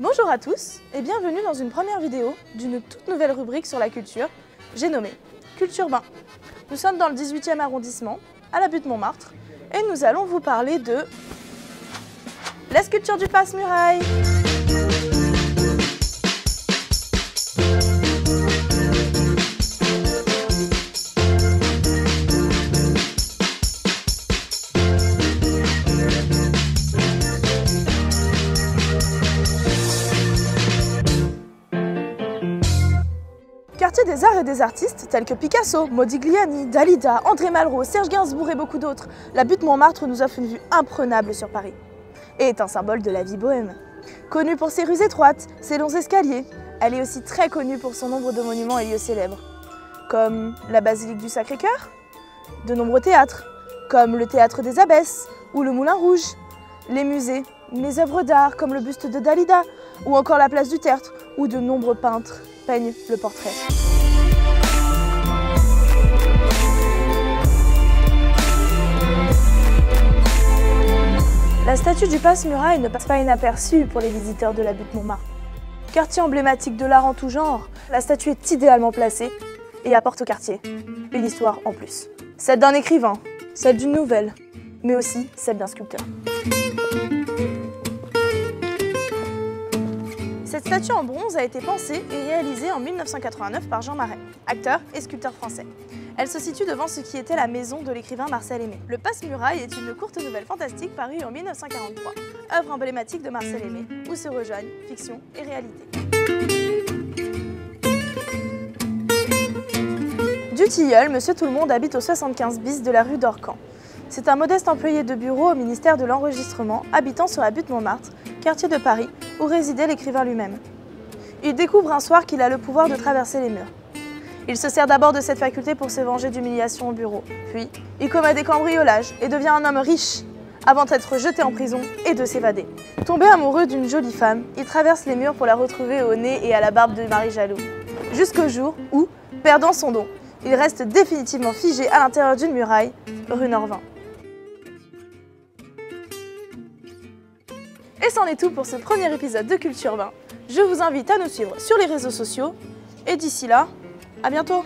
Bonjour à tous et bienvenue dans une première vidéo d'une toute nouvelle rubrique sur la culture, j'ai nommé Culture Bain. Nous sommes dans le 18e arrondissement, à la butte Montmartre, et nous allons vous parler de la sculpture du Passe-Muraille. Quartier des arts et des artistes tels que Picasso, Modigliani, Dalida, André Malraux, Serge Gainsbourg et beaucoup d'autres, la butte Montmartre nous offre une vue imprenable sur Paris et est un symbole de la vie bohème. Connue pour ses rues étroites, ses longs escaliers, elle est aussi très connue pour son nombre de monuments et lieux célèbres, comme la basilique du Sacré-Cœur, de nombreux théâtres, comme le théâtre des Abbesses ou le Moulin Rouge, les musées, les œuvres d'art comme le buste de Dalida ou encore la place du Tertre où de nombreux peintres peignent le portrait. La statue du Passe-Muraille ne passe pas inaperçue pour les visiteurs de la butte Montmartre. Quartier emblématique de l'art en tout genre, la statue est idéalement placée et apporte au quartier une histoire en plus. Celle d'un écrivain, celle d'une nouvelle, mais aussi celle d'un sculpteur. Cette statue en bronze a été pensée et réalisée en 1989 par Jean Marais, acteur et sculpteur français. Elle se situe devant ce qui était la maison de l'écrivain Marcel Aimé. Le Passe-Muraille est une courte nouvelle fantastique parue en 1943, œuvre emblématique de Marcel Aimé, où se rejoignent fiction et réalité. Du Tilleul, Monsieur Tout-le-Monde habite au 75 bis de la rue d'Orcan. C'est un modeste employé de bureau au ministère de l'Enregistrement, habitant sur la butte Montmartre, quartier de Paris, où résidait l'écrivain lui-même. Il découvre un soir qu'il a le pouvoir de traverser les murs. Il se sert d'abord de cette faculté pour se venger d'humiliation au bureau. Puis, il commet des cambriolages et devient un homme riche, avant d'être jeté en prison et de s'évader. Tombé amoureux d'une jolie femme, il traverse les murs pour la retrouver au nez et à la barbe de mari jaloux. Jusqu'au jour où, perdant son don, il reste définitivement figé à l'intérieur d'une muraille, rue Norvin. Et c'en est tout pour ce premier épisode de Culture Bain. Je vous invite à nous suivre sur les réseaux sociaux et d'ici là, à bientôt!